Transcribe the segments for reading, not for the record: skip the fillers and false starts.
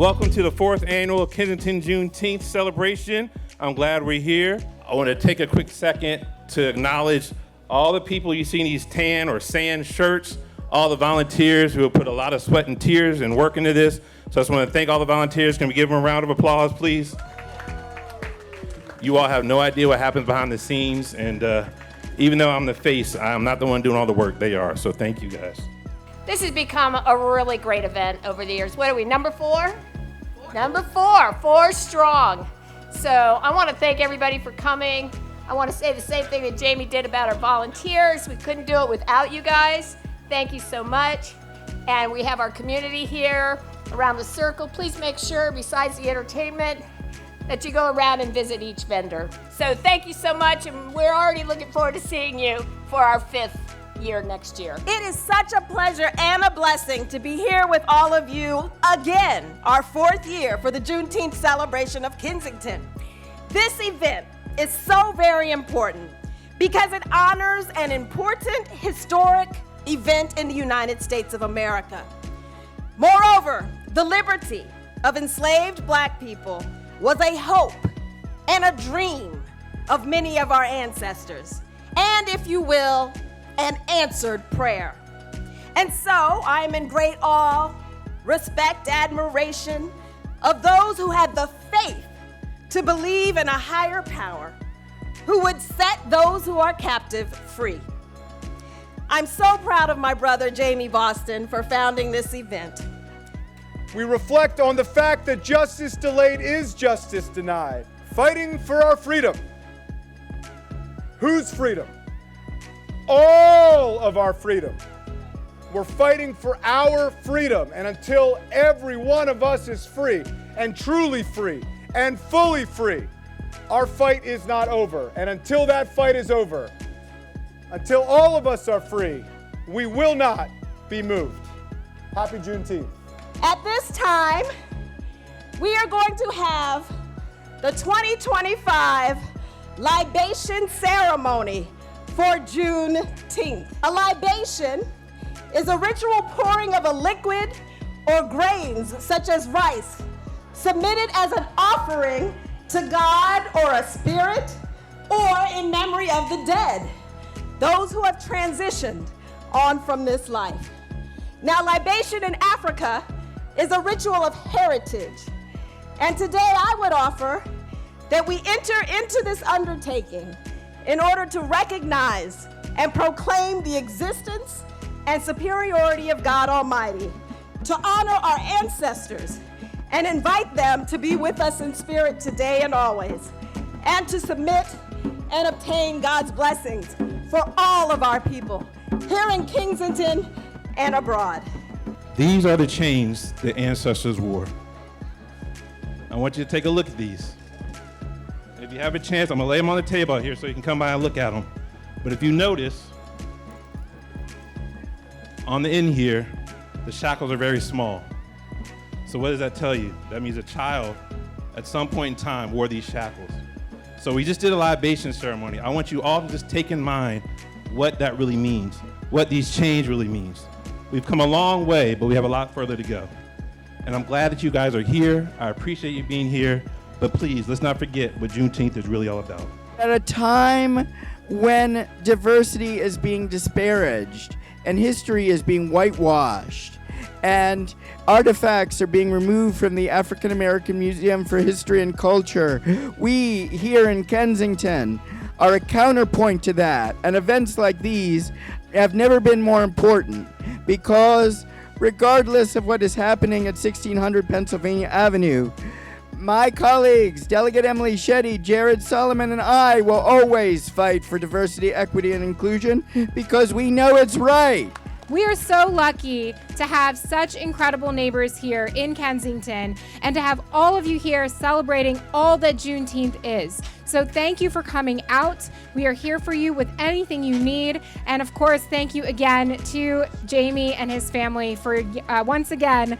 Welcome to the 4th Annual Kensington Juneteenth Celebration. I'm glad we're here. I want to take a quick second to acknowledge all the people you see in these tan or sand shirts, all the volunteers who have put a lot of sweat and tears and work into this. So I just want to thank all the volunteers. Can we give them a round of applause, please? You all have no idea what happens behind the scenes, and even though I'm the face, I'm not the one doing all the work, they are. So thank you guys. This has become a really great event over the years. What are we, number 4? Number 4 strong. So I want to thank everybody for coming. I want to say the same thing that Jamie did about our volunteers. We couldn't do it without you guys. Thank you so much. And we have our community here around the circle. Please make sure, besides the entertainment, that you go around and visit each vendor. So thank you so much, and we're already looking forward to seeing you for our 5th year next year. It is such a pleasure and a blessing to be here with all of you again, our 4th year for the Juneteenth celebration of Kensington. This event is so very important because it honors an important historic event in the United States of America. Moreover, the liberty of enslaved Black people was a hope and a dream of many of our ancestors, and if you will, an answered prayer. And so I am in great awe, respect, admiration of those who had the faith to believe in a higher power who would set those who are captive free. I'm so proud of my brother Jamie Boston for founding this event. We reflect on the fact that justice delayed is justice denied. Fighting for our freedom. Whose freedom? All of our freedom. We're fighting for our freedom, and until every one of us is free, and truly free, and fully free, our fight is not over. And until that fight is over, until all of us are free, we will not be moved. Happy Juneteenth. At this time, we are going to have the 2025 libation ceremony for Juneteenth. A libation is a ritual pouring of a liquid or grains, such as rice, submitted as an offering to God or a spirit, or in memory of the dead, those who have transitioned on from this life. Now, libation in Africa is a ritual of heritage. And today I would offer that we enter into this undertaking in order to recognize and proclaim the existence and superiority of God Almighty, to honor our ancestors and invite them to be with us in spirit today and always, and to submit and obtain God's blessings for all of our people here in Kensington and abroad. These are the chains the ancestors wore. I want you to take a look at these. If you have a chance, I'm gonna lay them on the table here so you can come by and look at them. But if you notice, on the end here, the shackles are very small. So what does that tell you? That means a child at some point in time wore these shackles. So we just did a libation ceremony. I want you all to just take in mind what that really means, what these chains really means. We've come a long way, but we have a lot further to go. And I'm glad that you guys are here. I appreciate you being here, but please, let's not forget what Juneteenth is really all about. At a time when diversity is being disparaged and history is being whitewashed and artifacts are being removed from the African American Museum for History and Culture, we here in Kensington are a counterpoint to that. And events like these have never been more important, because regardless of what is happening at 1600 Pennsylvania Avenue, my colleagues, Delegate Emily Shetty, Jared Solomon, and I will always fight for diversity, equity, and inclusion because we know it's right. We are so lucky to have such incredible neighbors here in Kensington and to have all of you here celebrating all that Juneteenth is. So thank you for coming out. We are here for you with anything you need. And of course, thank you again to Jamie and his family for once again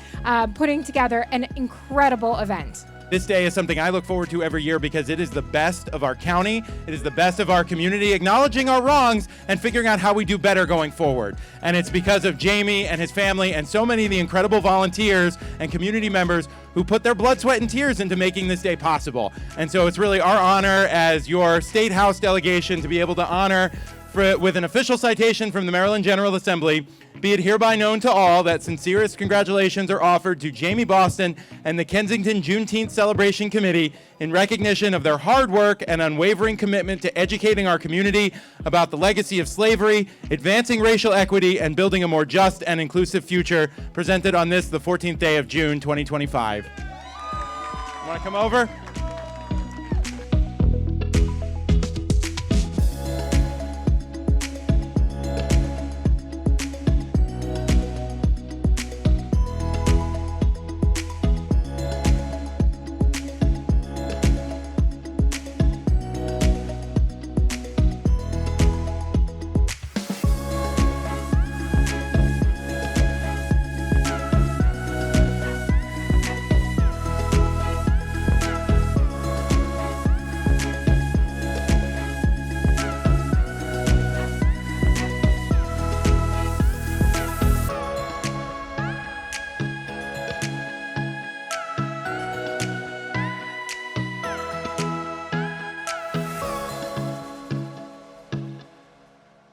putting together an incredible event. This day is something I look forward to every year because it is the best of our county. It is the best of our community, acknowledging our wrongs and figuring out how we do better going forward. And it's because of Jamie and his family and so many of the incredible volunteers and community members who put their blood, sweat, and tears into making this day possible. And so it's really our honor as your State House delegation to be able to honor with an official citation from the Maryland General Assembly. Be it hereby known to all that sincerest congratulations are offered to Jamie Boston and the Kensington Juneteenth Celebration Committee in recognition of their hard work and unwavering commitment to educating our community about the legacy of slavery, advancing racial equity, and building a more just and inclusive future, presented on this, the 14th day of June, 2025. Want to come over?